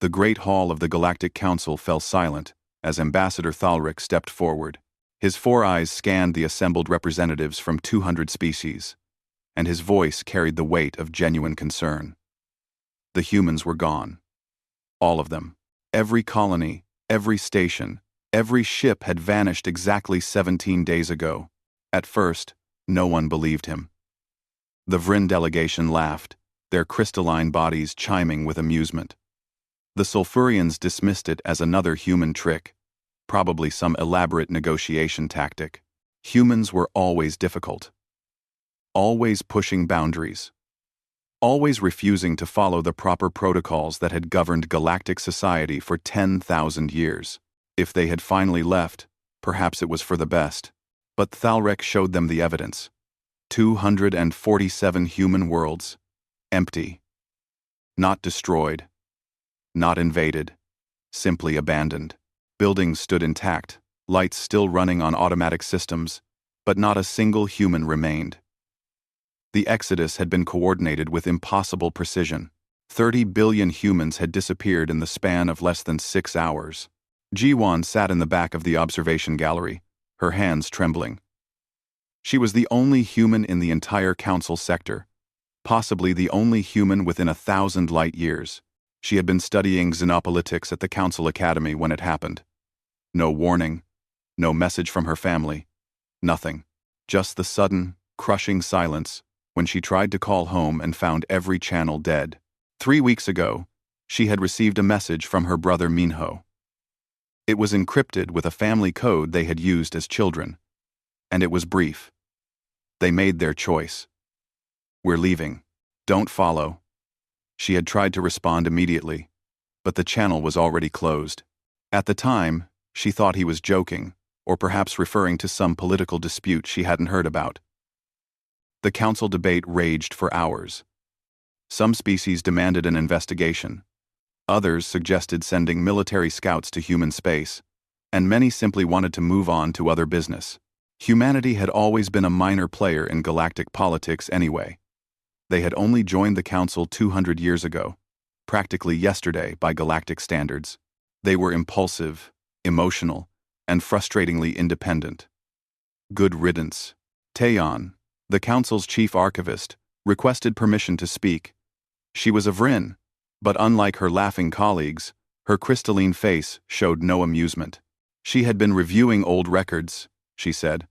The great hall of the Galactic Council fell silent as Ambassador Thalric stepped forward. His 4 eyes scanned the assembled representatives from 200 species, and his voice carried the weight of genuine concern. The humans were gone. All of them. Every colony, every station, every ship had vanished exactly 17 days ago. At first, no one believed him. The Vryn delegation laughed, their crystalline bodies chiming with amusement. The Sulfurians dismissed it as another human trick, probably some elaborate negotiation tactic. Humans were always difficult. Always pushing boundaries. Always refusing to follow the proper protocols that had governed galactic society for 10,000 years. If they had finally left, perhaps it was for the best. But Thalric showed them the evidence. 247 human worlds. Empty. Not destroyed. Not invaded. Simply abandoned. Buildings stood intact, lights still running on automatic systems, but not a single human remained. The exodus had been coordinated with impossible precision. 30 billion humans had disappeared in the span of less than 6 hours. Jiwan sat in the back of the observation gallery, her hands trembling. She was the only human in the entire council sector, possibly the only human within 1,000 light years. She had been studying xenopolitics at the Council Academy when it happened. No warning, no message from her family, nothing. Just the sudden, crushing silence when she tried to call home and found every channel dead. 3 weeks ago, she had received a message from her brother Minho. It was encrypted with a family code they had used as children, and it was brief. They made their choice. "We're leaving. Don't follow." She had tried to respond immediately, but the channel was already closed. At the time, she thought he was joking, or perhaps referring to some political dispute she hadn't heard about. The council debate raged for hours. Some species demanded an investigation. Others suggested sending military scouts to human space, and many simply wanted to move on to other business. Humanity had always been a minor player in galactic politics anyway. They had only joined the council 200 years ago, practically yesterday by galactic standards. They were impulsive, emotional, and frustratingly independent. Good riddance. Taeyon, the council's chief archivist, requested permission to speak. She was a Vryn, but unlike her laughing colleagues, her crystalline face showed no amusement. She had been reviewing old records, she said.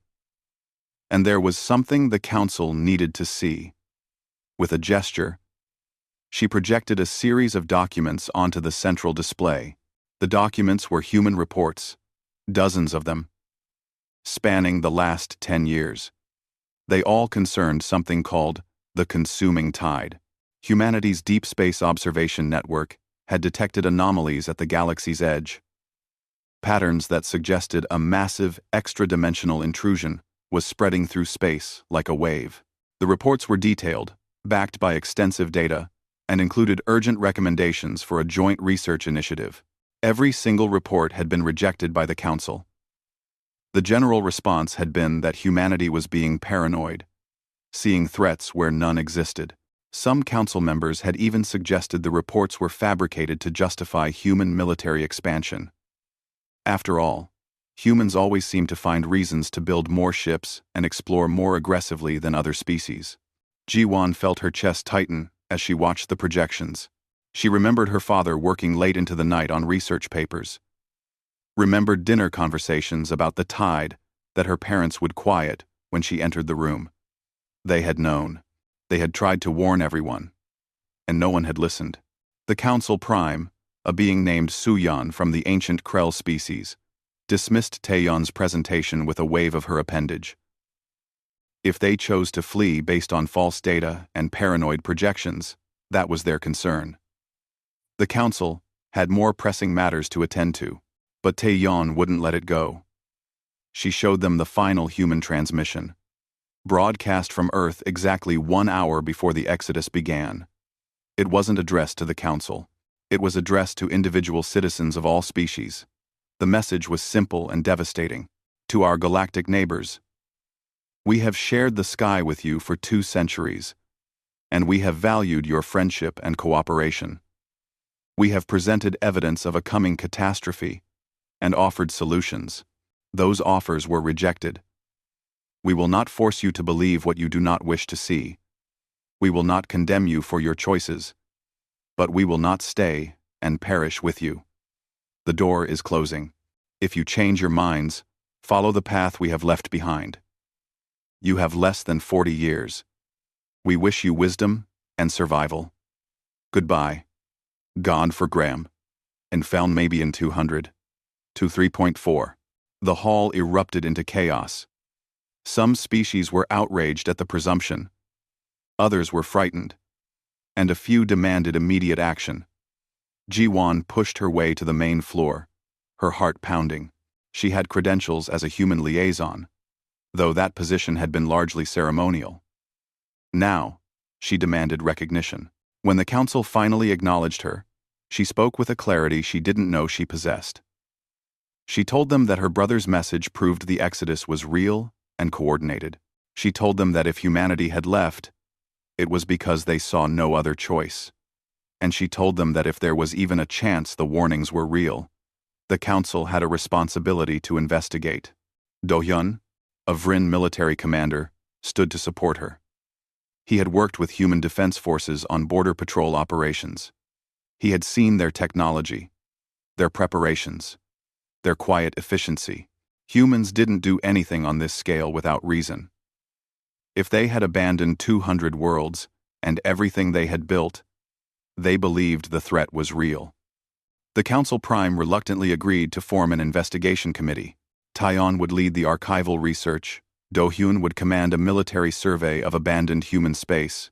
And there was something the council needed to see. With a gesture, she projected a series of documents onto the central display. The documents were human reports, dozens of them, spanning the last 10 years. They all concerned something called the consuming tide. Humanity's deep space observation network had detected anomalies at the galaxy's edge. Patterns that suggested a massive extra-dimensional intrusion was spreading through space like a wave. The reports were detailed, backed by extensive data, and included urgent recommendations for a joint research initiative. Every single report had been rejected by the Council. The general response had been that humanity was being paranoid, seeing threats where none existed. Some Council members had even suggested the reports were fabricated to justify human military expansion. After all, humans always seem to find reasons to build more ships and explore more aggressively than other species. Jiwan felt her chest tighten as she watched the projections. She remembered her father working late into the night on research papers. Remembered dinner conversations about the tide that her parents would quiet when she entered the room. They had known. They had tried to warn everyone, and no one had listened. The Council Prime, a being named Suyan from the ancient Krell species, dismissed Taeyon's presentation with a wave of her appendage. If they chose to flee based on false data and paranoid projections, that was their concern. The Council had more pressing matters to attend to, but Taeyon wouldn't let it go. She showed them the final human transmission, broadcast from Earth exactly 1 hour before the Exodus began. It wasn't addressed to the Council. It was addressed to individual citizens of all species. The message was simple and devastating. To our galactic neighbors, we have shared the sky with you for 2 centuries, and we have valued your friendship and cooperation. We have presented evidence of a coming catastrophe and offered solutions. Those offers were rejected. We will not force you to believe what you do not wish to see. We will not condemn you for your choices, but we will not stay and perish with you. The door is closing. If you change your minds, follow the path we have left behind. You have less than 40 years. We wish you wisdom and survival. Goodbye. Gone for Graham. And found maybe in 200. To 3.4. The hall erupted into chaos. Some species were outraged at the presumption. Others were frightened. And a few demanded immediate action. Ji-won pushed her way to the main floor, her heart pounding. She had credentials as a human liaison, though that position had been largely ceremonial. Now, she demanded recognition. When the council finally acknowledged her, she spoke with a clarity she didn't know she possessed. She told them that her brother's message proved the Exodus was real and coordinated. She told them that if humanity had left, it was because they saw no other choice. And she told them that if there was even a chance the warnings were real, the council had a responsibility to investigate. Do-hyun, a Vrin military commander, stood to support her. He had worked with human defense forces on border patrol operations. He had seen their technology, their preparations, their quiet efficiency. Humans didn't do anything on this scale without reason. If they had abandoned 200 worlds and everything they had built, they believed the threat was real. The Council Prime reluctantly agreed to form an investigation committee. Taeyeon would lead the archival research, Do-hyun would command a military survey of abandoned human space,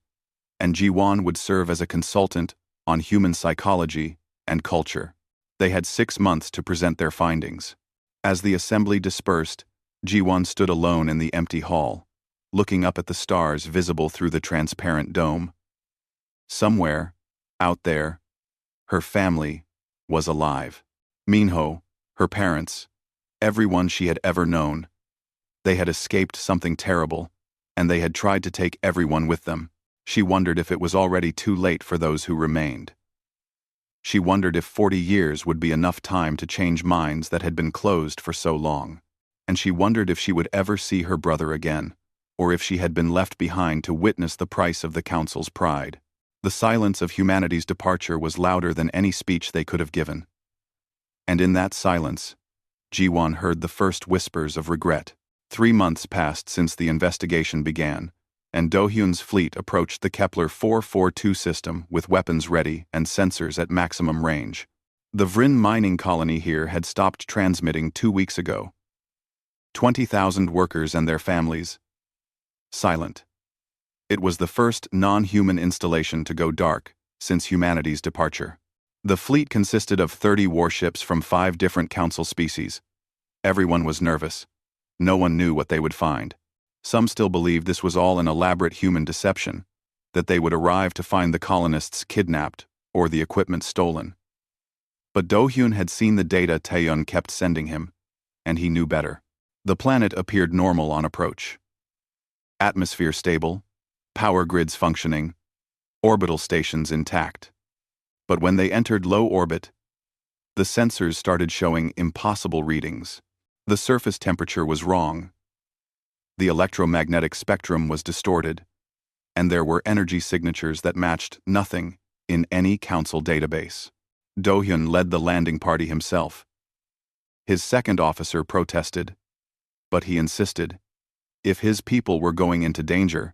and Ji-won would serve as a consultant on human psychology and culture. They had 6 months to present their findings. As the assembly dispersed, Ji-won stood alone in the empty hall, looking up at the stars visible through the transparent dome. Somewhere, out there, her family was alive. Minho, her parents, everyone she had ever known. They had escaped something terrible, and they had tried to take everyone with them. She wondered if it was already too late for those who remained. She wondered if 40 years would be enough time to change minds that had been closed for so long. And she wondered if she would ever see her brother again, or if she had been left behind to witness the price of the Council's pride. The silence of humanity's departure was louder than any speech they could have given. And in that silence, Ji-won heard the first whispers of regret. 3 months passed since the investigation began, and Do-hyun's fleet approached the Kepler 442 system with weapons ready and sensors at maximum range. The Vrin mining colony here had stopped transmitting 2 weeks ago. 20,000 workers and their families. Silent. It was the first non-human installation to go dark since humanity's departure. The fleet consisted of 30 warships from 5 different council species. Everyone was nervous. No one knew what they would find. Some still believed this was all an elaborate human deception, that they would arrive to find the colonists kidnapped or the equipment stolen. But Do-hyun had seen the data Taeyeon kept sending him, and he knew better. The planet appeared normal on approach. Atmosphere stable, power grids functioning, orbital stations intact. But when they entered low orbit, the sensors started showing impossible readings. The surface temperature was wrong. The electromagnetic spectrum was distorted, and there were energy signatures that matched nothing in any council database. Do-hyun led the landing party himself. His second officer protested, but he insisted. If his people were going into danger,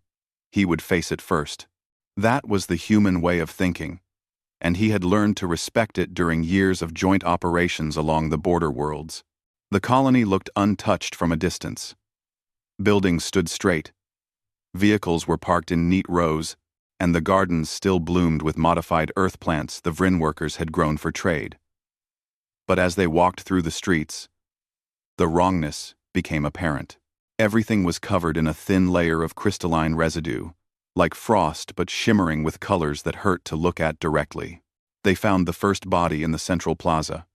he would face it first. That was the human way of thinking, and he had learned to respect it during years of joint operations along the border worlds. The colony looked untouched from a distance. Buildings stood straight. Vehicles were parked in neat rows, and the gardens still bloomed with modified earth plants the Vrin workers had grown for trade. But as they walked through the streets, the wrongness became apparent. Everything was covered in a thin layer of crystalline residue, like frost but shimmering with colors that hurt to look at directly. They found the first body in the central plaza.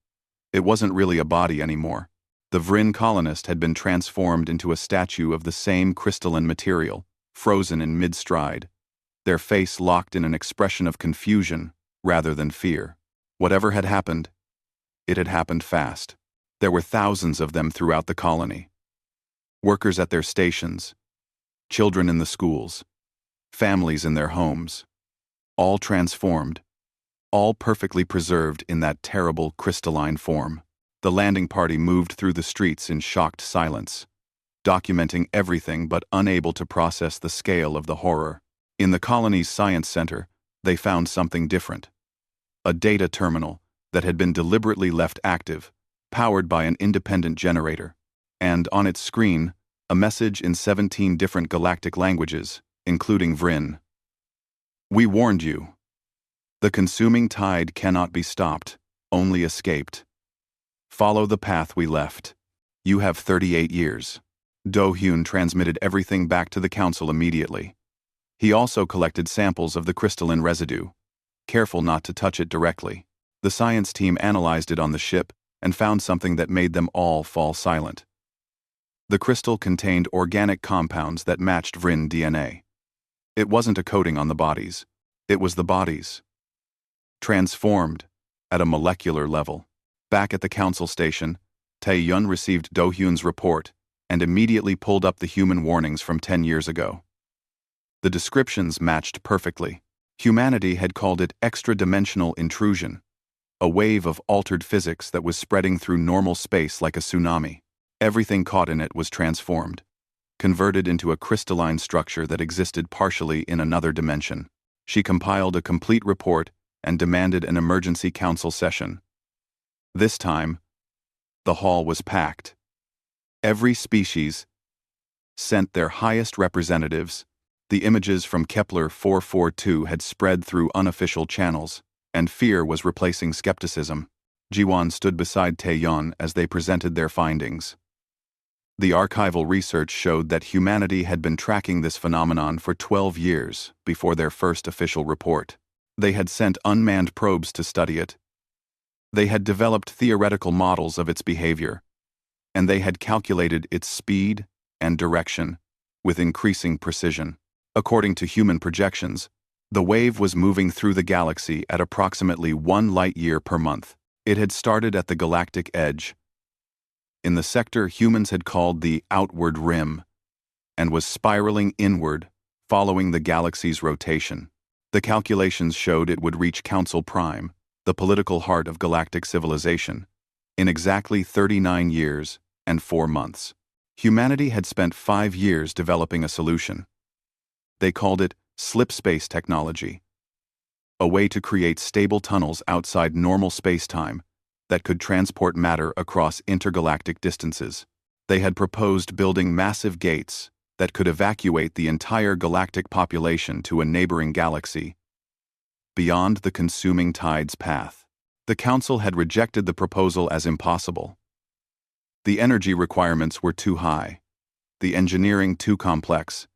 It wasn't really a body anymore. The Vrin colonist had been transformed into a statue of the same crystalline material, frozen in mid-stride, their face locked in an expression of confusion rather than fear. Whatever had happened, it had happened fast. There were thousands of them throughout the colony. Workers at their stations, children in the schools, families in their homes, all transformed, all perfectly preserved in that terrible crystalline form. The landing party moved through the streets in shocked silence, documenting everything but unable to process the scale of the horror. In the colony's science center, they found something different. A data terminal that had been deliberately left active, powered by an independent generator, and on its screen, a message in 17 different galactic languages, including Vrin. "We warned you. The consuming tide cannot be stopped, only escaped. Follow the path we left. You have 38 years. Do-Hyun transmitted everything back to the council immediately. He also collected samples of the crystalline residue, careful not to touch it directly. The science team analyzed it on the ship and found something that made them all fall silent. The crystal contained organic compounds that matched Vrin DNA. It wasn't a coating on the bodies. It was the bodies. Transformed, at a molecular level. Back at the council station, Tae-yun received Do-Hyun's report and immediately pulled up the human warnings from 10 years ago. The descriptions matched perfectly. Humanity had called it extra-dimensional intrusion, a wave of altered physics that was spreading through normal space like a tsunami. Everything caught in it was transformed, converted into a crystalline structure that existed partially in another dimension. She compiled a complete report and demanded an emergency council session. This time, the hall was packed. Every species sent their highest representatives. The images from Kepler 442 had spread through unofficial channels, and fear was replacing skepticism. Jiwon stood beside Tae-yun as they presented their findings. The archival research showed that humanity had been tracking this phenomenon for 12 years before their first official report. They had sent unmanned probes to study it. They had developed theoretical models of its behavior, and they had calculated its speed and direction with increasing precision. According to human projections, the wave was moving through the galaxy at approximately 1 light-year per month. It had started at the galactic edge, in the sector humans had called the outward rim, and was spiraling inward, following the galaxy's rotation. The calculations showed it would reach Council Prime, the political heart of galactic civilization, in exactly 39 years and 4 months. Humanity had spent 5 years developing a solution. They called it slip space technology, a way to create stable tunnels outside normal space-time that could transport matter across intergalactic distances. They had proposed building massive gates that could evacuate the entire galactic population to a neighboring galaxy, beyond the consuming tide's path. The Council had rejected the proposal as impossible. The energy requirements were too high, the engineering too complex,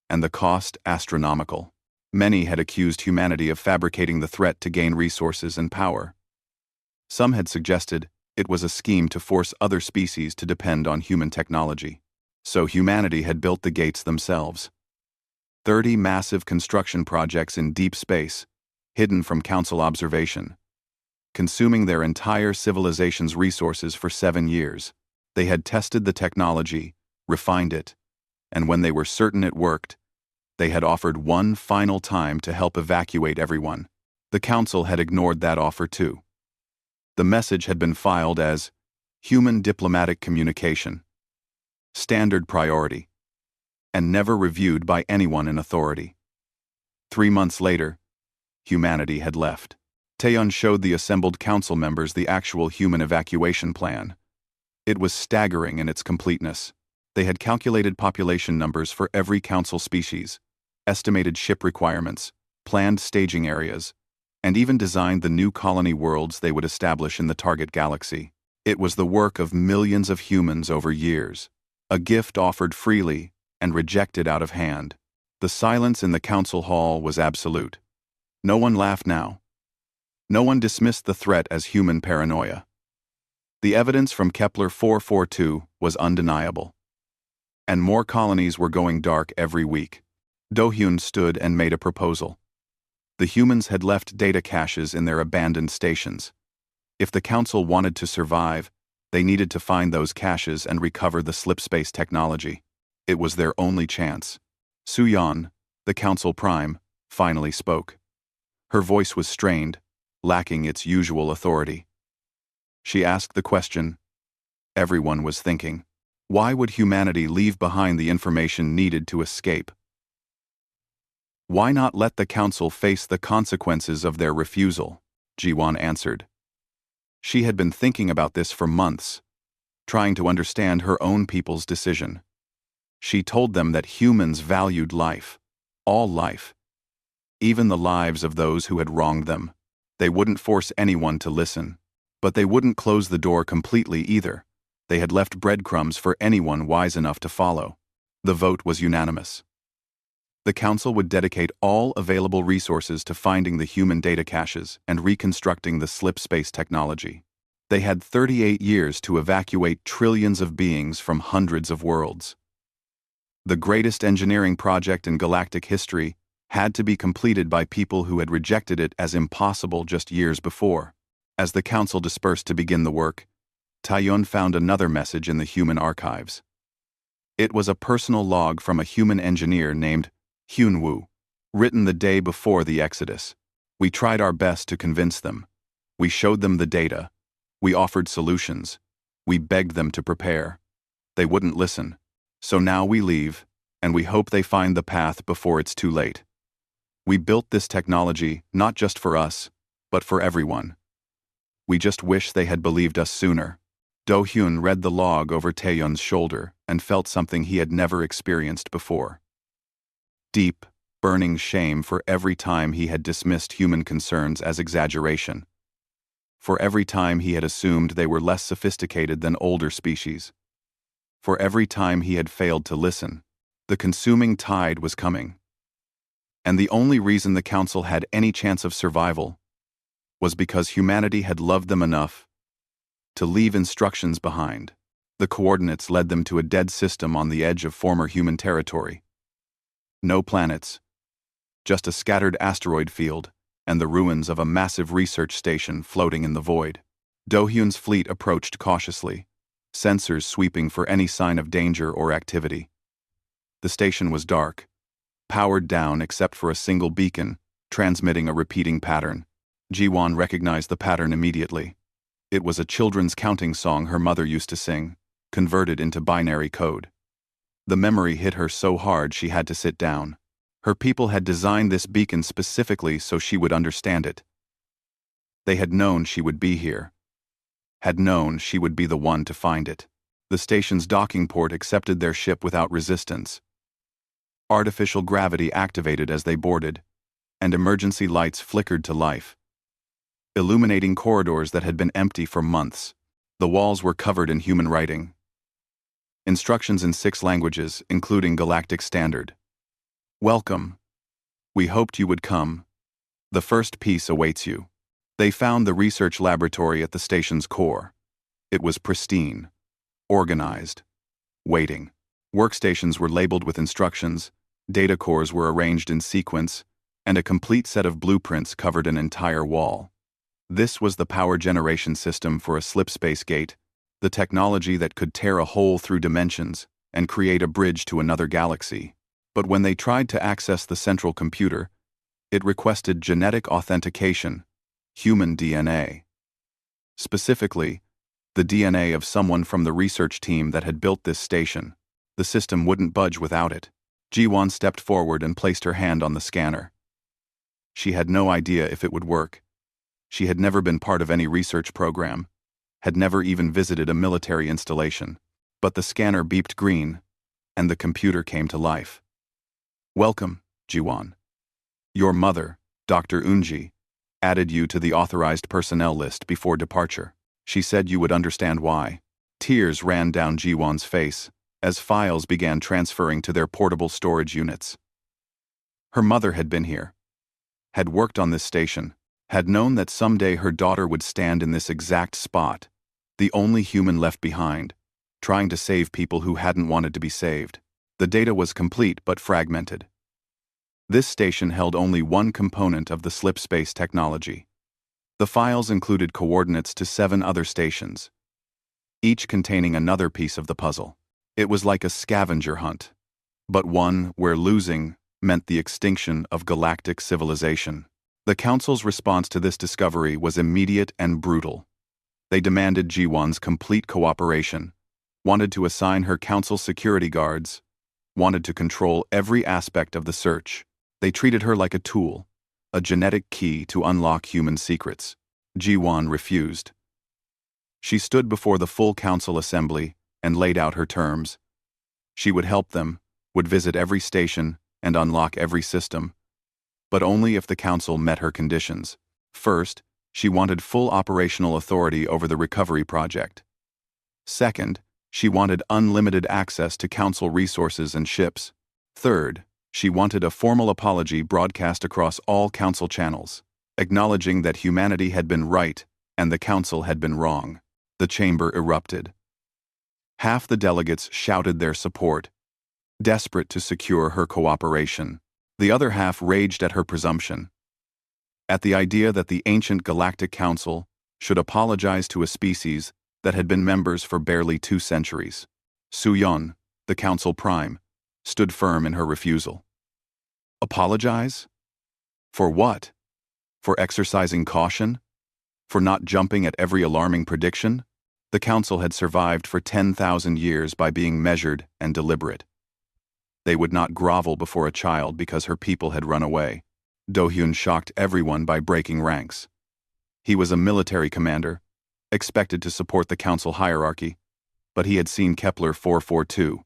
and the cost astronomical. Many had accused humanity of fabricating the threat to gain resources and power. Some had suggested it was a scheme to force other species to depend on human technology. So humanity had built the gates themselves. 30 massive construction projects in deep space, hidden from Council observation, consuming their entire civilization's resources for 7 years. They had tested the technology, refined it, and when they were certain it worked, they had offered one final time to help evacuate everyone. The Council had ignored that offer too. The message had been filed as human diplomatic communication, standard priority, and never reviewed by anyone in authority. 3 months later, humanity had left. Tae-yun showed the assembled council members the actual human evacuation plan. It was staggering in its completeness. They had calculated population numbers for every council species, estimated ship requirements, planned staging areas, and even designed the new colony worlds they would establish in the target galaxy. It was the work of millions of humans over years, a gift offered freely and rejected out of hand. The silence in the council hall was absolute. No one laughed now. No one dismissed the threat as human paranoia. The evidence from Kepler 442 was undeniable. And more colonies were going dark every week. Do-Hyun stood and made a proposal. The humans had left data caches in their abandoned stations. If the Council wanted to survive, they needed to find those caches and recover the slipspace technology. It was their only chance. Su-Yan, the Council Prime, finally spoke. Her voice was strained, lacking its usual authority. She asked the question everyone was thinking. Why would humanity leave behind the information needed to escape? Why not let the Council face the consequences of their refusal? Ji-Won answered. She had been thinking about this for months, trying to understand her own people's decision. She told them that humans valued life, all life, even the lives of those who had wronged them. They wouldn't force anyone to listen, but they wouldn't close the door completely either. They had left breadcrumbs for anyone wise enough to follow. The vote was unanimous. The Council would dedicate all available resources to finding the human data caches and reconstructing the slipspace technology. They had 38 years to evacuate trillions of beings from hundreds of worlds. The greatest engineering project in galactic history had to be completed by people who had rejected it as impossible just years before. As the Council dispersed to begin the work, Taeyun found another message in the human archives. It was a personal log from a human engineer named Hyunwoo, written the day before the Exodus. We tried our best to convince them. We showed them the data. We offered solutions. We begged them to prepare. They wouldn't listen. So now we leave, and we hope they find the path before it's too late. We built this technology not just for us, but for everyone. We just wish they had believed us sooner. Do-hyun read the log over Taeyun's shoulder and felt something he had never experienced before. Deep, burning shame for every time he had dismissed human concerns as exaggeration. For every time he had assumed they were less sophisticated than older species. For every time he had failed to listen, the consuming tide was coming. And the only reason the Council had any chance of survival was because humanity had loved them enough to leave instructions behind. The coordinates led them to a dead system on the edge of former human territory. No planets, just a scattered asteroid field and the ruins of a massive research station floating in the void. Do-hyun's fleet approached cautiously, sensors sweeping for any sign of danger or activity. The station was dark, powered down except for a single beacon, transmitting a repeating pattern. Ji-Won recognized the pattern immediately. It was a children's counting song her mother used to sing, converted into binary code. The memory hit her so hard she had to sit down. Her people had designed this beacon specifically so she would understand it. They had known she would be here. Had known she would be the one to find it. The station's docking port accepted their ship without resistance. Artificial gravity activated as they boarded, and emergency lights flickered to life, illuminating corridors that had been empty for months. The walls were covered in human writing. Instructions in 6 languages, including Galactic Standard. Welcome. We hoped you would come. The first piece awaits you. They found the research laboratory at the station's core. It was pristine, organized, waiting. Workstations were labeled with instructions, data cores were arranged in sequence, and a complete set of blueprints covered an entire wall. This was the power generation system for a slipspace gate, the technology that could tear a hole through dimensions and create a bridge to another galaxy. But when they tried to access the central computer, it requested genetic authentication, human DNA. Specifically, the DNA of someone from the research team that had built this station. The system wouldn't budge without it. Ji-Won stepped forward and placed her hand on the scanner. She had no idea if it would work. She had never been part of any research program, had never even visited a military installation. But the scanner beeped green, and the computer came to life. Welcome, Ji-Won. Your mother, Dr. Unji, added you to the authorized personnel list before departure. She said you would understand why. Tears ran down Ji-Won's face as files began transferring to their portable storage units. Her mother had been here, had worked on this station, had known that someday her daughter would stand in this exact spot, the only human left behind, trying to save people who hadn't wanted to be saved. The data was complete but fragmented. This station held only one component of the slipspace technology. The files included coordinates to 7 other stations, each containing another piece of the puzzle. It was like a scavenger hunt, but one where losing meant the extinction of galactic civilization. The Council's response to this discovery was immediate and brutal. They demanded Ji-won's complete cooperation, wanted to assign her Council security guards, wanted to control every aspect of the search. They treated her like a tool, a genetic key to unlock human secrets. Ji-won refused. She stood before the full Council assembly and laid out her terms. She would help them, would visit every station, and unlock every system, but only if the Council met her conditions. First, she wanted full operational authority over the recovery project. Second, she wanted unlimited access to Council resources and ships. Third, she wanted a formal apology broadcast across all Council channels, acknowledging that humanity had been right and the Council had been wrong. The chamber erupted. Half the delegates shouted their support, desperate to secure her cooperation. The other half raged at her presumption, at the idea that the ancient Galactic Council should apologize to a species that had been members for barely 2 centuries. Su-yeon, the Council Prime, stood firm in her refusal. Apologize? For what? For exercising caution? For not jumping at every alarming prediction? The Council had survived for 10,000 years by being measured and deliberate. They would not grovel before a child because her people had run away. Do-hyun shocked everyone by breaking ranks. He was a military commander, expected to support the Council hierarchy, but he had seen Kepler 442.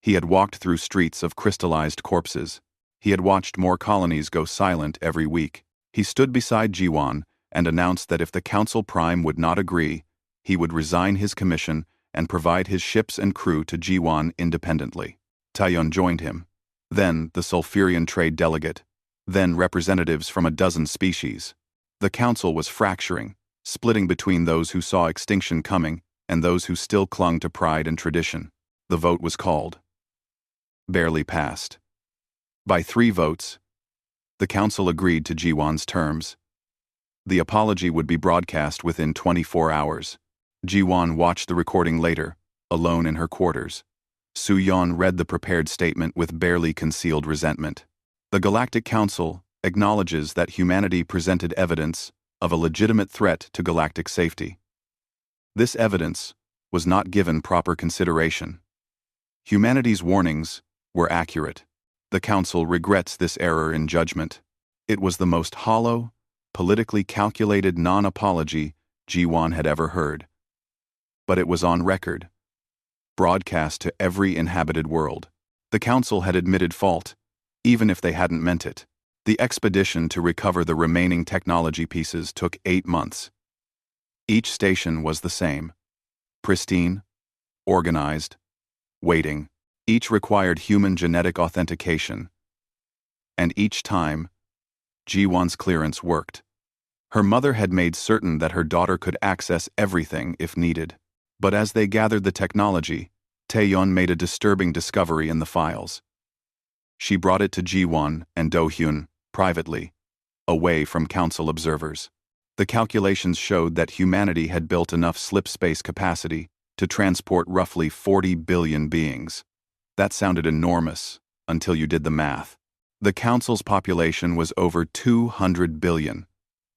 He had walked through streets of crystallized corpses. He had watched more colonies go silent every week. He stood beside Ji-won and announced that if the Council Prime would not agree, he would resign his commission and provide his ships and crew to Ji-won independently. Taeyeon joined him, then the Sulfurian trade delegate, then representatives from a dozen species. The Council was fracturing, splitting between those who saw extinction coming and those who still clung to pride and tradition. The vote was called. Barely passed. By 3 votes, the Council agreed to Ji-won's terms. The apology would be broadcast within 24 hours. Ji-won watched the recording later, alone in her quarters. Su-yeon read the prepared statement with barely concealed resentment. The Galactic Council acknowledges that humanity presented evidence of a legitimate threat to galactic safety. This evidence was not given proper consideration. Humanity's warnings were accurate. The Council regrets this error in judgment. It was the most hollow, politically calculated non-apology Ji-won had ever heard. But it was on record, broadcast to every inhabited world. The Council had admitted fault, even if they hadn't meant it. The expedition to recover the remaining technology pieces took 8 months. Each station was the same: pristine, organized, waiting. Each required human genetic authentication. And each time, Ji-won's clearance worked. Her mother had made certain that her daughter could access everything if needed. But as they gathered the technology, Taeyeon made a disturbing discovery in the files. She brought it to Ji-won and Do-hyun, privately, away from Council observers. The calculations showed that humanity had built enough slipspace capacity to transport roughly 40 billion beings. That sounded enormous, until you did the math. The Council's population was over 200 billion.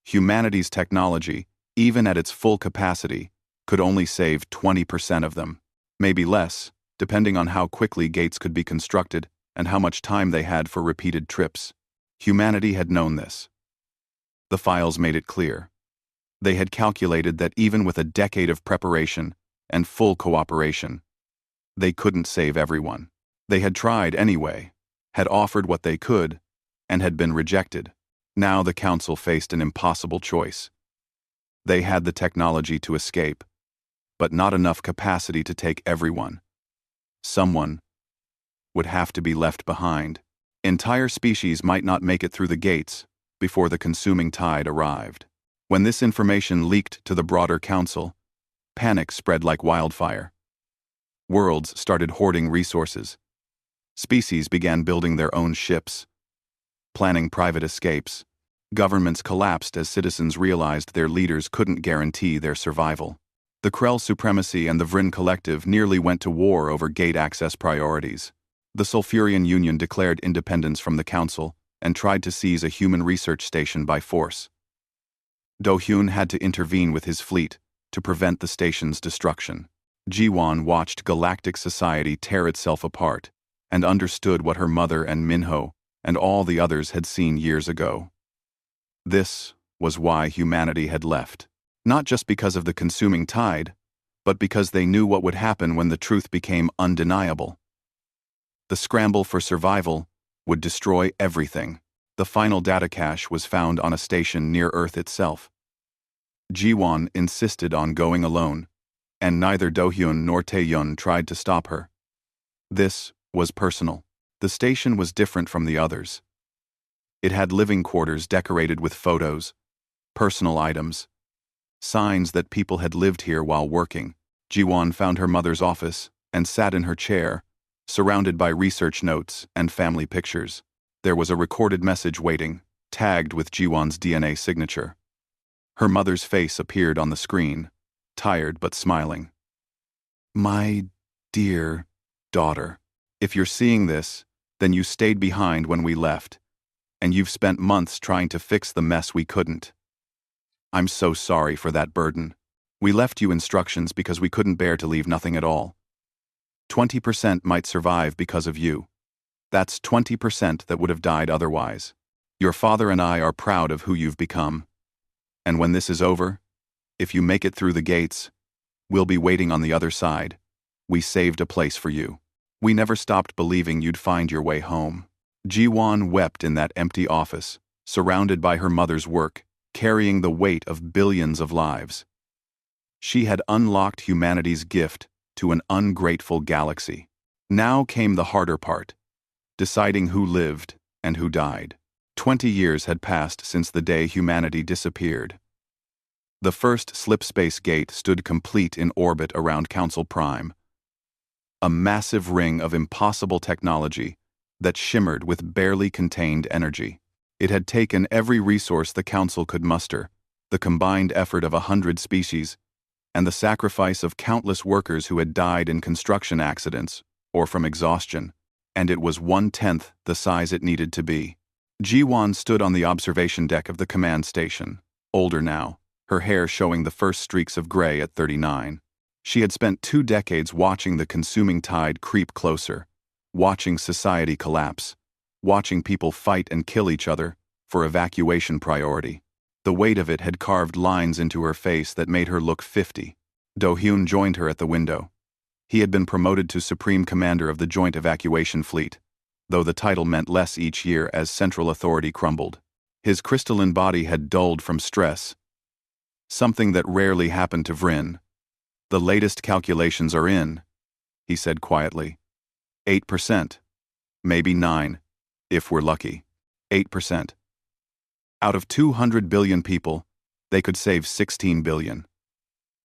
Humanity's technology, even at its full capacity, could only save 20% of them, maybe less, depending on how quickly gates could be constructed and how much time they had for repeated trips. Humanity had known this. The files made it clear. They had calculated that even with a decade of preparation and full cooperation, they couldn't save everyone. They had tried anyway, had offered what they could, and had been rejected. Now the Council faced an impossible choice. They had the technology to escape, but not enough capacity to take everyone. Someone would have to be left behind. Entire species might not make it through the gates before the consuming tide arrived. When this information leaked to the broader Council, panic spread like wildfire. Worlds started hoarding resources. Species began building their own ships, planning private escapes. Governments collapsed as citizens realized their leaders couldn't guarantee their survival. The Krell supremacy and the Vryn collective nearly went to war over gate access priorities. The Sulfurian Union declared independence from the Council and tried to seize a human research station by force. Do-hyun had to intervene with his fleet to prevent the station's destruction. Ji-won watched galactic society tear itself apart and understood what her mother and Minho and all the others had seen years ago. This was why humanity had left, not just because of the consuming tide, but because they knew what would happen when the truth became undeniable. The scramble for survival would destroy everything. The final data cache was found on a station near Earth itself. Ji-won insisted on going alone, and neither Do-hyun nor Tae-yun tried to stop her. This was personal. The station was different from the others. It had living quarters decorated with photos, personal items, signs that people had lived here while working. Ji-won found her mother's office and sat in her chair, surrounded by research notes and family pictures. There was a recorded message waiting, tagged with Ji-won's DNA signature. Her mother's face appeared on the screen, tired but smiling. "My dear daughter, if you're seeing this, then you stayed behind when we left, and you've spent months trying to fix the mess we couldn't. I'm so sorry for that burden. We left you instructions because we couldn't bear to leave nothing at all. 20% might survive because of you. That's 20% that would have died otherwise. Your father and I are proud of who you've become. And when this is over, if you make it through the gates, we'll be waiting on the other side. We saved a place for you. We never stopped believing you'd find your way home." Ji-won wept in that empty office, surrounded by her mother's work, carrying the weight of billions of lives. She had unlocked humanity's gift to an ungrateful galaxy. Now came the harder part, deciding who lived and who died. 20 years had passed since the day humanity disappeared. The first slipspace gate stood complete in orbit around Council Prime, a massive ring of impossible technology that shimmered with barely contained energy. It had taken every resource the Council could muster, the combined effort of 100 species, and the sacrifice of countless workers who had died in construction accidents or from exhaustion, and it was 1/10 the size it needed to be. Ji-won stood on the observation deck of the command station, older now, her hair showing the first streaks of gray at 39. She had spent 2 decades watching the consuming tide creep closer, watching society collapse, watching people fight and kill each other for evacuation priority. The weight of it had carved lines into her face that made her look 50. Do-hyun joined her at the window. He had been promoted to Supreme Commander of the Joint Evacuation Fleet, though the title meant less each year as central authority crumbled. His crystalline body had dulled from stress, something that rarely happened to Vryn. "The latest calculations are in," he said quietly. 8%. Maybe 9, if we're lucky. 8%. Out of 200 billion people, they could save 16 billion.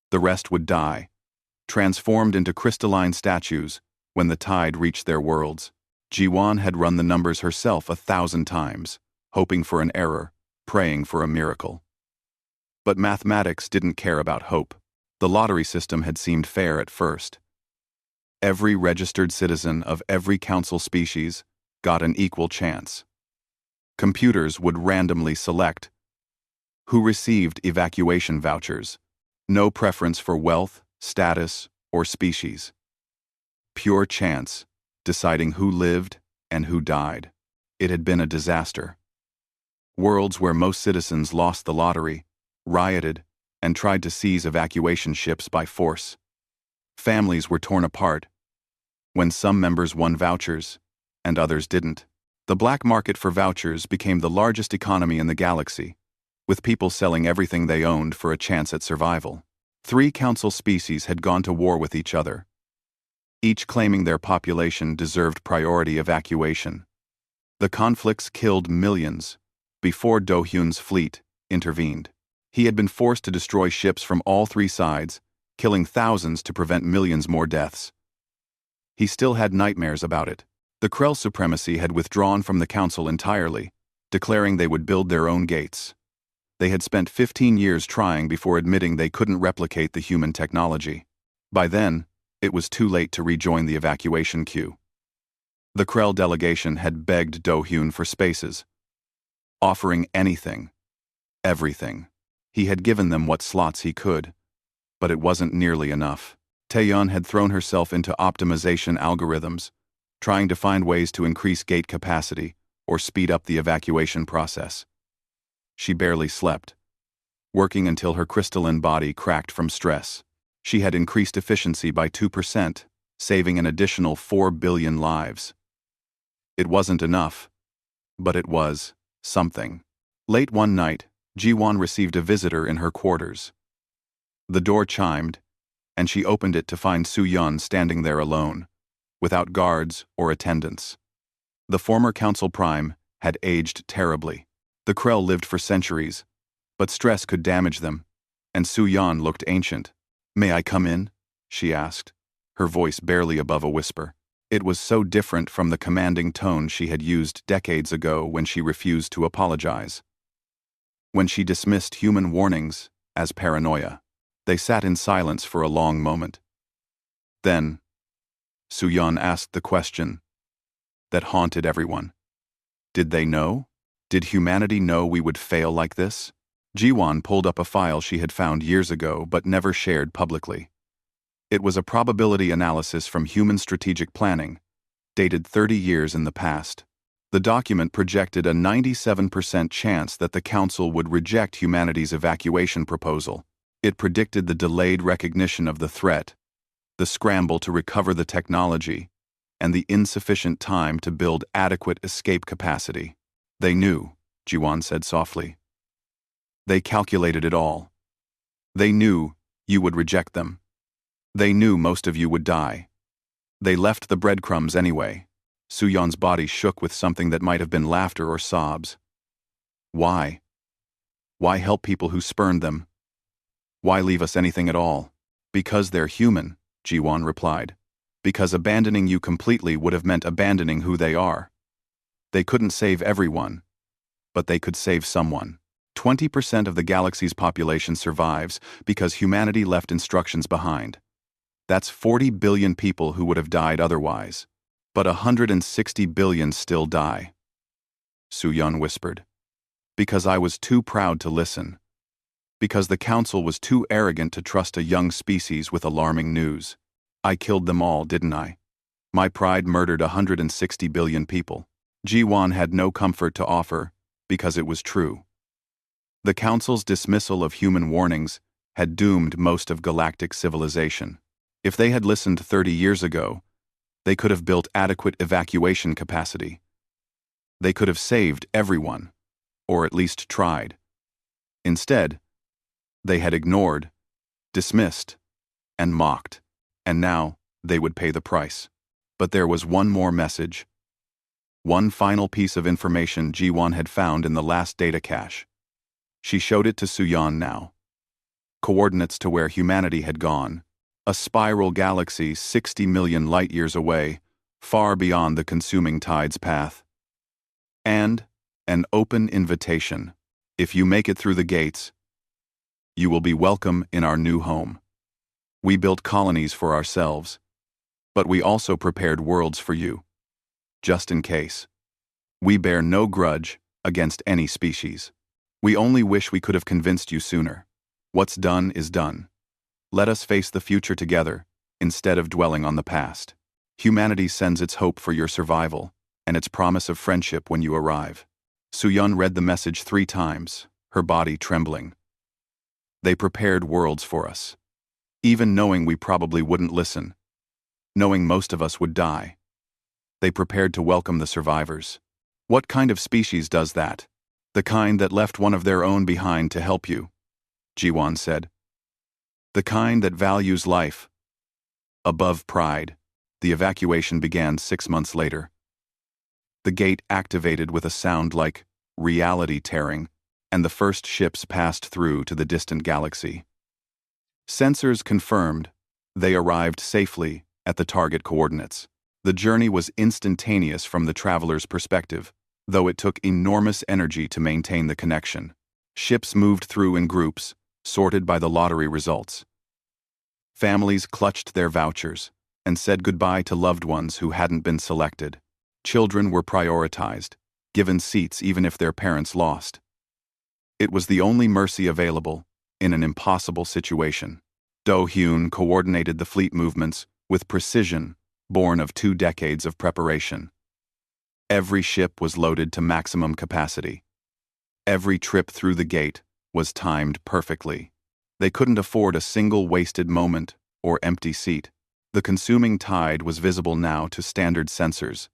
The rest would die, transformed into crystalline statues when the tide reached their worlds. Ji-won had run the numbers herself 1,000 times, hoping for an error, praying for a miracle. But mathematics didn't care about hope. The lottery system had seemed fair at first. Every registered citizen of every council species got an equal chance. Computers would randomly select who received evacuation vouchers, no preference for wealth, status, or species. Pure chance, deciding who lived and who died. It had been a disaster. Worlds where most citizens lost the lottery, rioted, and tried to seize evacuation ships by force. Families were torn apart when some members won vouchers and others didn't. The black market for vouchers became the largest economy in the galaxy, with people selling everything they owned for a chance at survival. 3 council species had gone to war with each other, each claiming their population deserved priority evacuation. The conflicts killed millions before Do-hyun's fleet intervened. He had been forced to destroy ships from all 3 sides, killing thousands to prevent millions more deaths. He still had nightmares about it. The Krell supremacy had withdrawn from the council entirely, declaring they would build their own gates. They had spent 15 years trying before admitting they couldn't replicate the human technology. By then, it was too late to rejoin the evacuation queue. The Krell delegation had begged Do-hyun for spaces, offering anything, everything. He had given them what slots he could, but it wasn't nearly enough. Taeyeon had thrown herself into optimization algorithms, trying to find ways to increase gate capacity or speed up the evacuation process. She barely slept, working until her crystalline body cracked from stress. She had increased efficiency by 2%, saving an additional 4 billion lives. It wasn't enough, but it was something. Late one night, Ji-won received a visitor in her quarters. The door chimed, and she opened it to find Soo-yeon standing there alone, without guards or attendants. The former Council Prime had aged terribly. The Krell lived for centuries, but stress could damage them, and Soo-yeon looked ancient. "May I come in?" she asked, her voice barely above a whisper. It was so different from the commanding tone she had used decades ago when she refused to apologize. When she dismissed human warnings as paranoia, they sat in silence for a long moment. Then, Soo-yeon asked the question that haunted everyone. Did they know? Did humanity know we would fail like this? Ji-won pulled up a file she had found years ago but never shared publicly. It was a probability analysis from Human Strategic Planning, dated 30 years in the past. The document projected a 97% chance that the Council would reject humanity's evacuation proposal. It predicted the delayed recognition of the threat, the scramble to recover the technology, and the insufficient time to build adequate escape capacity. They knew, Ji-won said softly. They calculated it all. They knew you would reject them. They knew most of you would die. They left the breadcrumbs anyway. Soo-yeon's body shook with something that might have been laughter or sobs. Why? Why help people who spurned them? Why leave us anything at all? Because they're human, Ji-won replied. Because abandoning you completely would have meant abandoning who they are. They couldn't save everyone, but they could save someone. 20% of the galaxy's population survives because humanity left instructions behind. That's 40 billion people who would have died otherwise. But 160 billion still die. Soo-yeon whispered. Because I was too proud to listen. Because the Council was too arrogant to trust a young species with alarming news. I killed them all, didn't I? My pride murdered 160 billion people. Ji-won had no comfort to offer, because it was true. The Council's dismissal of human warnings had doomed most of galactic civilization. If they had listened 30 years ago, they could have built adequate evacuation capacity. They could have saved everyone, or at least tried. Instead, they had ignored, dismissed, and mocked, and now they would pay the price. But there was one more message. One final piece of information Ji-won had found in the last data cache. She showed it to Soo-yeon now. Coordinates to where humanity had gone. A spiral galaxy 60 million light-years away, far beyond the consuming tide's path. And an open invitation. If you make it through the gates, you will be welcome in our new home. We built colonies for ourselves, but we also prepared worlds for you. Just in case. We bear no grudge against any species. We only wish we could have convinced you sooner. What's done is done. Let us face the future together, instead of dwelling on the past. Humanity sends its hope for your survival, and its promise of friendship when you arrive. Soo-yeon read the message 3 times, her body trembling. They prepared worlds for us. Even knowing we probably wouldn't listen. Knowing most of us would die. They prepared to welcome the survivors. What kind of species does that? The kind that left one of their own behind to help you, Ji-won said. The kind that values life. Above pride. The evacuation began 6 months later. The gate activated with a sound like reality tearing, and the first ships passed through to the distant galaxy. Sensors confirmed they arrived safely at the target coordinates. The journey was instantaneous from the traveler's perspective. though it took enormous energy to maintain the connection. Ships moved through in groups, sorted by the lottery results. Families clutched their vouchers and said goodbye to loved ones who hadn't been selected. Children were prioritized, given seats even if their parents lost. It was the only mercy available in an impossible situation. Do-hyun coordinated the fleet movements with precision born of 2 decades of preparation. Every ship was loaded to maximum capacity. Every trip through the gate was timed perfectly. They couldn't afford a single wasted moment or empty seat. The consuming tide was visible now to standard sensors.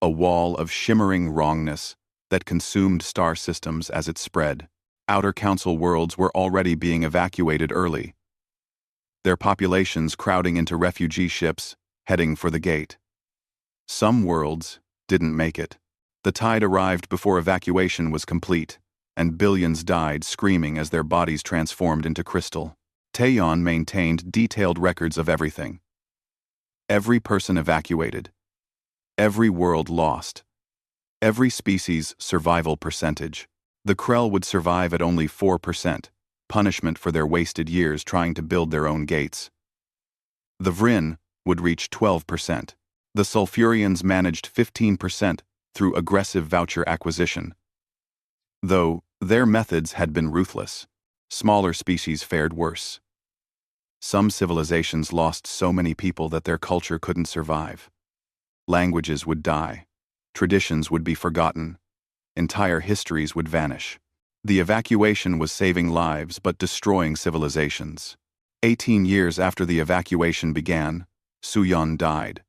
A wall of shimmering wrongness that consumed star systems as it spread. Outer Council worlds were already being evacuated early, their populations crowding into refugee ships, heading for the gate. Some worlds didn't make it. The tide arrived before evacuation was complete, and billions died screaming as their bodies transformed into crystal. Taeyeon maintained detailed records of everything. Every person evacuated. Every world lost. Every species' survival percentage. The Krell would survive at only 4%, punishment for their wasted years trying to build their own gates. The Vryn would reach 12%. The Sulfurians managed 15% through aggressive voucher acquisition. Though their methods had been ruthless, smaller species fared worse. Some civilizations lost so many people that their culture couldn't survive. Languages would die. Traditions would be forgotten. Entire histories would vanish. The evacuation was saving lives but destroying civilizations. 18 years after the evacuation began, Suyeon died.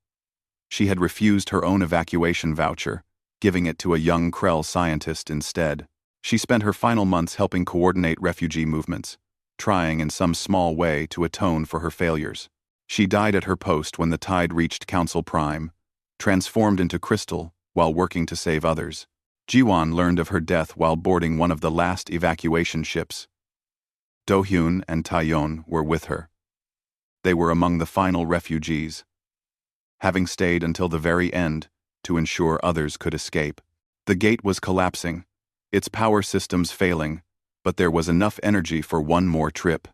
She had refused her own evacuation voucher, giving it to a young Krell scientist instead. She spent her final months helping coordinate refugee movements, trying in some small way to atone for her failures. She died at her post when the tide reached Council Prime, transformed into crystal while working to save others. Jiwon learned of her death while boarding one of the last evacuation ships. Do-hyun and Taeyeon were with her. They were among the final refugees, having stayed until the very end to ensure others could escape. The gate was collapsing, its power systems failing, but there was enough energy for one more trip.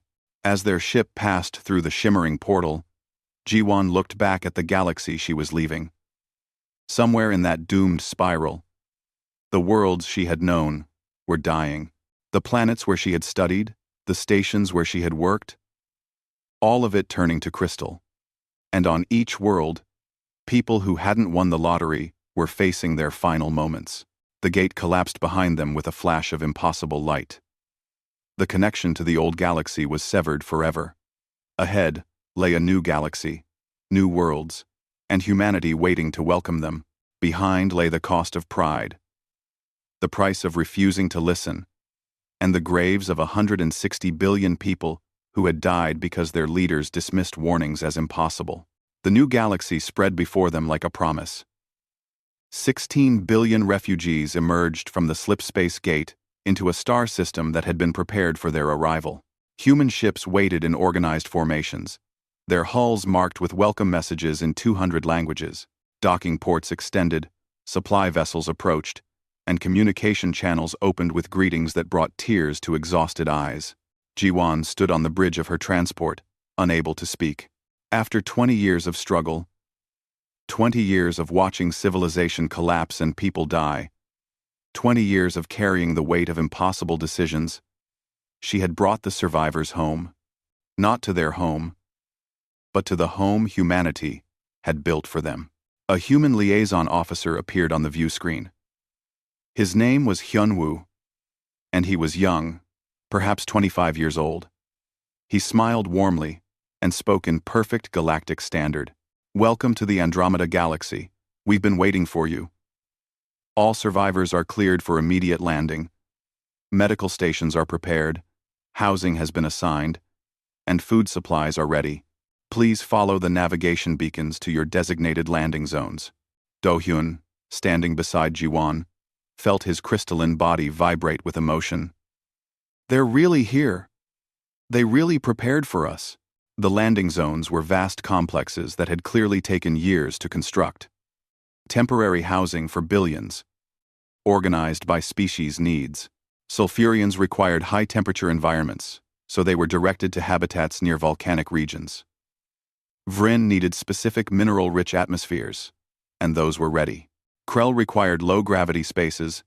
As their ship passed through the shimmering portal, Jiwon looked back at the galaxy she was leaving. Somewhere in that doomed spiral, the worlds she had known were dying. The planets where she had studied, the stations where she had worked, all of it turning to crystal. And on each world, people who hadn't won the lottery were facing their final moments. The gate collapsed behind them with a flash of impossible light. The connection to the old galaxy was severed forever. Ahead lay a new galaxy, new worlds, and humanity waiting to welcome them. Behind lay the cost of pride, the price of refusing to listen, and the graves of 160 billion people who had died because their leaders dismissed warnings as impossible. The new galaxy spread before them like a promise. 16 billion refugees emerged from the slipspace gate into a star system that had been prepared for their arrival. Human ships waited in organized formations, their hulls marked with welcome messages in 200 languages. Docking ports extended, supply vessels approached, and communication channels opened with greetings that brought tears to exhausted eyes. Jiwon stood on the bridge of her transport, unable to speak. After 20 years of struggle, 20 years of watching civilization collapse and people die, 20 years of carrying the weight of impossible decisions, she had brought the survivors home. Not to their home, but to the home humanity had built for them. A human liaison officer appeared on the view screen. His name was Hyunwoo, and he was young, perhaps 25 years old. He smiled warmly and spoke in perfect galactic standard. "Welcome to the Andromeda Galaxy. We've been waiting for you. All survivors are cleared for immediate landing. Medical stations are prepared, housing has been assigned, and food supplies are ready. Please follow the navigation beacons to your designated landing zones." Do-hyun, standing beside Jiwon, felt his crystalline body vibrate with emotion. "They're really here. They really prepared for us." The landing zones were vast complexes that had clearly taken years to construct. Temporary housing for billions, organized by species needs. Sulfurians required high-temperature environments, so they were directed to habitats near volcanic regions. Vryn needed specific mineral-rich atmospheres, and those were ready. Krell required low-gravity spaces,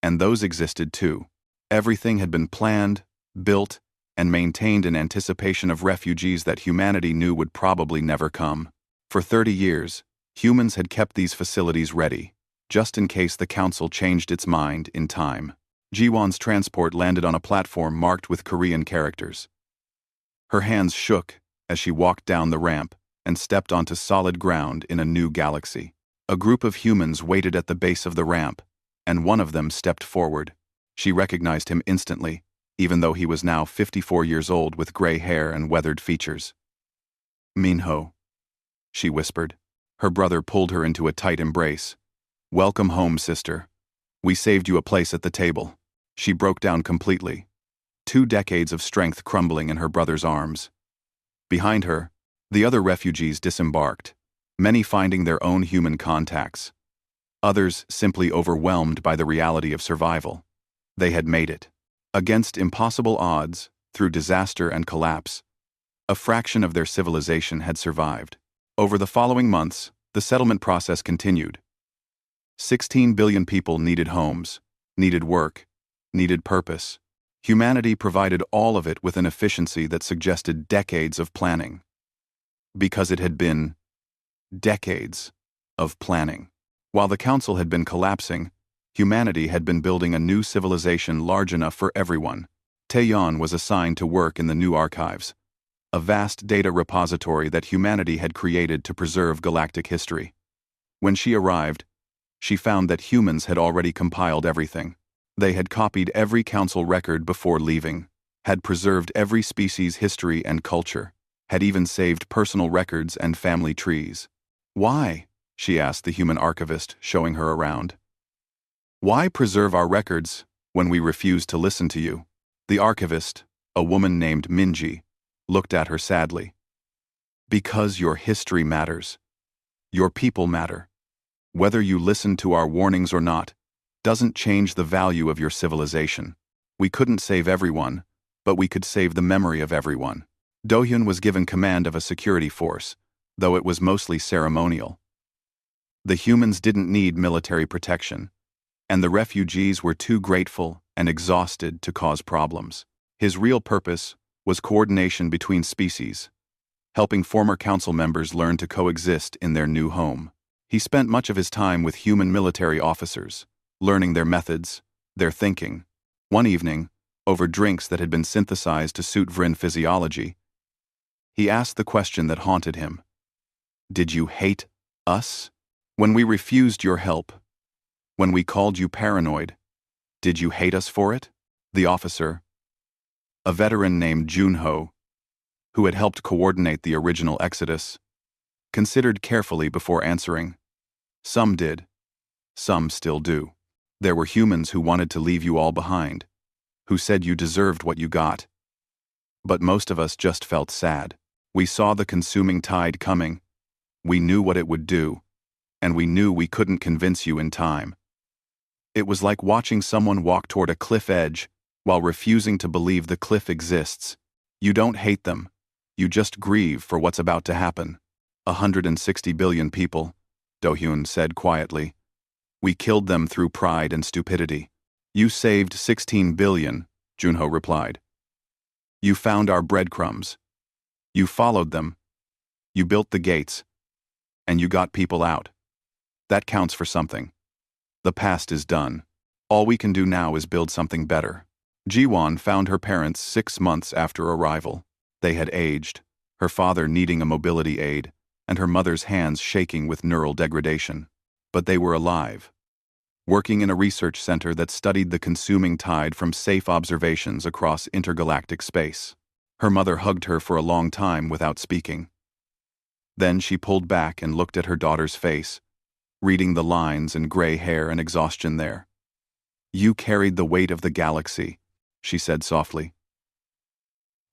and those existed too. Everything had been planned, built, and maintained in anticipation of refugees that humanity knew would probably never come. For 30 years, humans had kept these facilities ready, just in case the Council changed its mind in time. Jiwon's transport landed on a platform marked with Korean characters. Her hands shook as she walked down the ramp and stepped onto solid ground in a new galaxy. A group of humans waited at the base of the ramp, and one of them stepped forward. She recognized him instantly, even though he was now 54 years old with gray hair and weathered features. "Minho," she whispered. Her brother pulled her into a tight embrace. "Welcome home, sister. We saved you a place at the table." She broke down completely, 2 decades of strength crumbling in her brother's arms. Behind her, the other refugees disembarked, many finding their own human contacts. Others simply overwhelmed by the reality of survival. They had made it. Against impossible odds, through disaster and collapse, a fraction of their civilization had survived. Over the following months, the settlement process continued. 16 billion people needed homes, needed work, needed purpose. Humanity provided all of it with an efficiency that suggested decades of planning. Because it had been decades of planning. While the Council had been collapsing, humanity had been building a new civilization large enough for everyone. Taeyeon was assigned to work in the new archives, a vast data repository that humanity had created to preserve galactic history. When she arrived, she found that humans had already compiled everything. They had copied every Council record before leaving, had preserved every species' history and culture, had even saved personal records and family trees. "Why?" she asked the human archivist, showing her around. "Why preserve our records when we refuse to listen to you?" The archivist, a woman named Minji, looked at her sadly. "Because your history matters. Your people matter. Whether you listen to our warnings or not, doesn't change the value of your civilization. We couldn't save everyone, but we could save the memory of everyone." Dohyun was given command of a security force, though it was mostly ceremonial. The humans didn't need military protection, and the refugees were too grateful and exhausted to cause problems. His real purpose was coordination between species, helping former Council members learn to coexist in their new home. He spent much of his time with human military officers, learning their methods, their thinking. One evening, over drinks that had been synthesized to suit Vryn physiology, he asked the question that haunted him. "Did you hate us? When we refused your help, when we called you paranoid, did you hate us for it?" The officer, a veteran named Junho, who had helped coordinate the original exodus, considered carefully before answering. "Some did. Some still do. There were humans who wanted to leave you all behind, who said you deserved what you got. But most of us just felt sad. We saw the consuming tide coming. We knew what it would do, and we knew we couldn't convince you in time. It was like watching someone walk toward a cliff edge while refusing to believe the cliff exists. You don't hate them. You just grieve for what's about to happen." 160 billion people, Dohyun said quietly. "We killed them through pride and stupidity." "You saved 16 billion, Junho replied. "You found our breadcrumbs. You followed them. You built the gates. And you got people out. That counts for something. The past is done. All we can do now is build something better." Jiwon found her parents 6 months after arrival. They had aged, her father needing a mobility aid, and her mother's hands shaking with neural degradation. But they were alive, working in a research center that studied the consuming tide from safe observations across intergalactic space. Her mother hugged her for a long time without speaking. Then she pulled back and looked at her daughter's face, reading the lines and gray hair and exhaustion there. "You carried the weight of the galaxy," she said softly.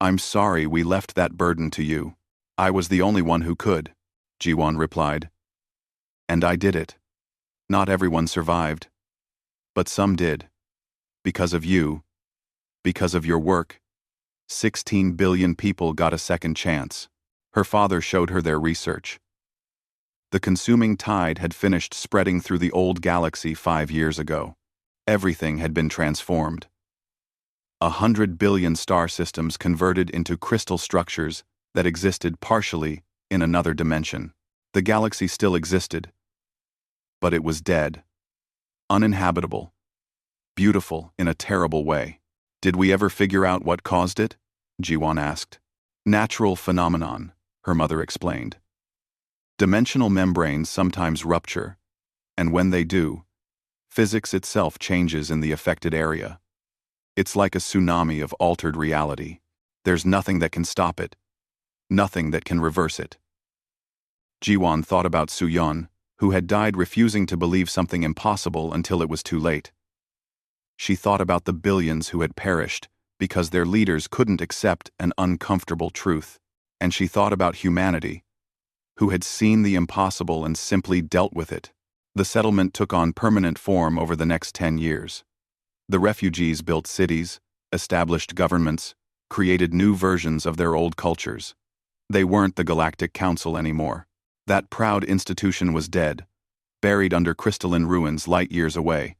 "I'm sorry we left that burden to you. I was the only one who could," Jiwon replied. "And I did it. Not everyone survived. But some did. Because of you. Because of your work. 16 billion people got a second chance. Her father showed her their research. The consuming tide had finished spreading through the old galaxy 5 years ago. Everything had been transformed. 100 billion star systems converted into crystal structures that existed partially in another dimension. The galaxy still existed, but it was dead. Uninhabitable. Beautiful in a terrible way. Did we ever figure out what caused it? Jiwan asked. Natural phenomenon, her mother explained. Dimensional membranes sometimes rupture, and when they do, physics itself changes in the affected area. It's like a tsunami of altered reality. There's nothing that can stop it. Nothing that can reverse it. Jiwan thought about Suyeon, who had died refusing to believe something impossible until it was too late. She thought about the billions who had perished because their leaders couldn't accept an uncomfortable truth, and she thought about humanity, who had seen the impossible and simply dealt with it. The settlement took on permanent form over the next 10 years. The refugees built cities, established governments, created new versions of their old cultures. They weren't the Galactic Council anymore. That proud institution was dead, buried under crystalline ruins light years away.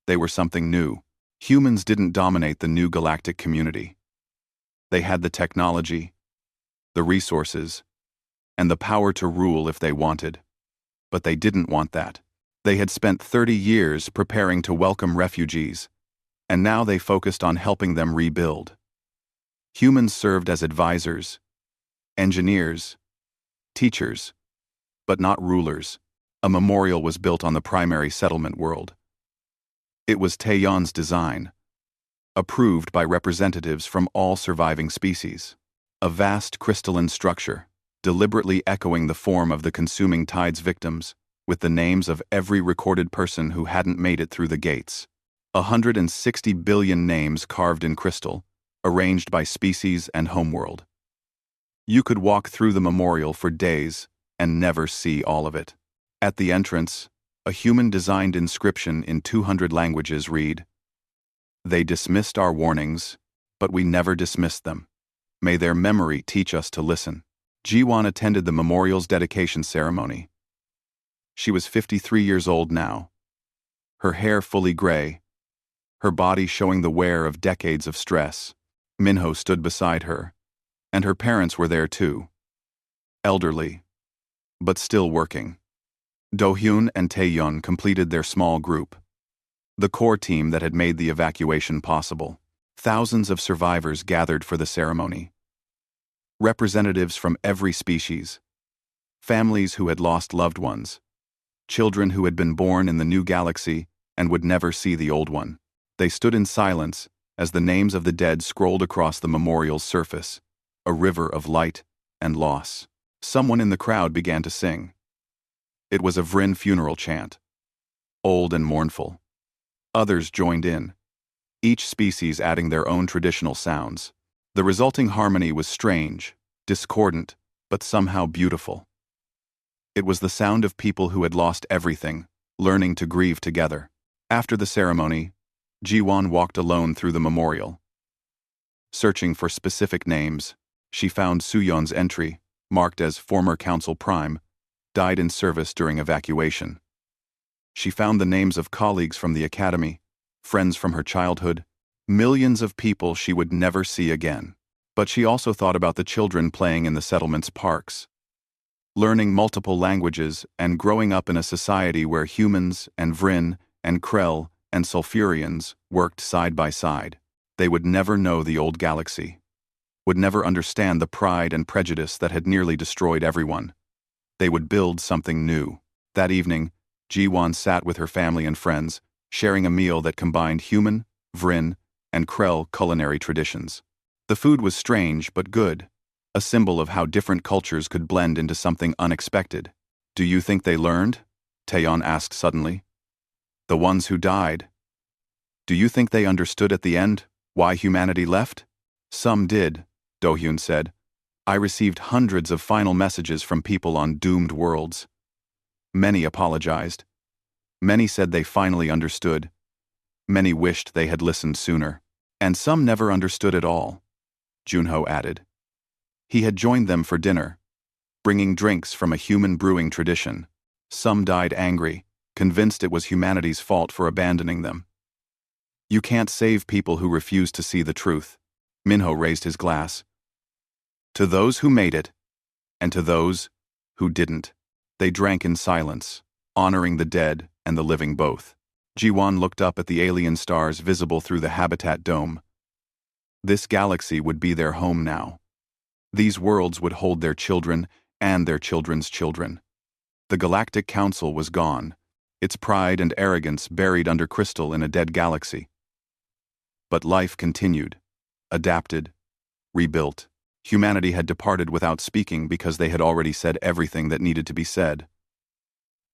They were something new. Humans didn't dominate the new galactic community. They had the technology, the resources, and the power to rule if they wanted. But they didn't want that. They had spent 30 years preparing to welcome refugees, and now they focused on helping them rebuild. Humans served as advisors, engineers, teachers, but not rulers. A memorial was built on the primary settlement world. It was Taeyeon's design, approved by representatives from all surviving species. A vast crystalline structure, deliberately echoing the form of the consuming tide's victims, with the names of every recorded person who hadn't made it through the gates. 160 billion names carved in crystal, arranged by species and homeworld. You could walk through the memorial for days and never see all of it. At the entrance, a human-designed inscription in 200 languages read, "They dismissed our warnings, but we never dismissed them. May their memory teach us to listen." Jiwan attended the memorial's dedication ceremony. She was 53 years old now, her hair fully gray, her body showing the wear of decades of stress. Minho stood beside her, and her parents were there too. Elderly, but still working. Do-hyun and Taeyeon completed their small group, the core team that had made the evacuation possible. Thousands of survivors gathered for the ceremony. Representatives from every species, families who had lost loved ones, children who had been born in the new galaxy and would never see the old one. They stood in silence as the names of the dead scrolled across the memorial's surface, a river of light and loss. Someone in the crowd began to sing. It was a Vrin funeral chant, old and mournful. Others joined in, each species adding their own traditional sounds. The resulting harmony was strange, discordant, but somehow beautiful. It was the sound of people who had lost everything, learning to grieve together. After the ceremony, Jiwan walked alone through the memorial. Searching for specific names, she found Suyeon's entry, marked as former Council Prime, died in service during evacuation. She found the names of colleagues from the academy, friends from her childhood, millions of people she would never see again. But she also thought about the children playing in the settlement's parks, learning multiple languages and growing up in a society where humans and Vrin and Krell and Sulfurians worked side by side. They would never know the old galaxy, would never understand the pride and prejudice that had nearly destroyed everyone. They would build something new. That evening, Jiwan sat with her family and friends, sharing a meal that combined human, Vrin, and Krell culinary traditions. The food was strange but good, a symbol of how different cultures could blend into something unexpected. "Do you think they learned?" Taeyeon asked suddenly. "The ones who died. Do you think they understood at the end why humanity left?" "Some did," Do-hyun said. "I received hundreds of final messages from people on doomed worlds. Many apologized. Many said they finally understood. Many wished they had listened sooner. And some never understood at all, Junho added. He had joined them for dinner, bringing drinks from a human brewing tradition. Some died angry, convinced it was humanity's fault for abandoning them. You can't save people who refuse to see the truth. Minho raised his glass. To those who made it, and to those who didn't. They drank in silence, honoring the dead and the living both. Jiwan looked up at the alien stars visible through the habitat dome. This galaxy would be their home now. These worlds would hold their children and their children's children. The Galactic Council was gone, its pride and arrogance buried under crystal in a dead galaxy. But life continued, adapted, rebuilt. Humanity had departed without speaking because they had already said everything that needed to be said.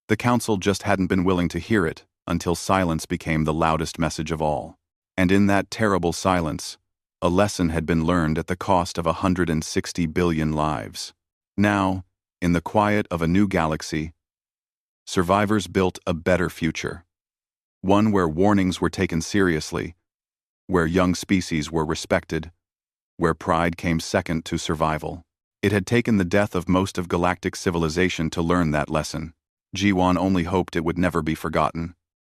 The Council just hadn't been willing to hear it until silence became the loudest message of all. And in that terrible silence, a lesson had been learned at the cost of 160 billion lives. Now, in the quiet of a new galaxy, survivors built a better future. One where warnings were taken seriously, where young species were respected, where pride came second to survival. It had taken the death of most of galactic civilization to learn that lesson. Jiwan only hoped it would never be forgotten.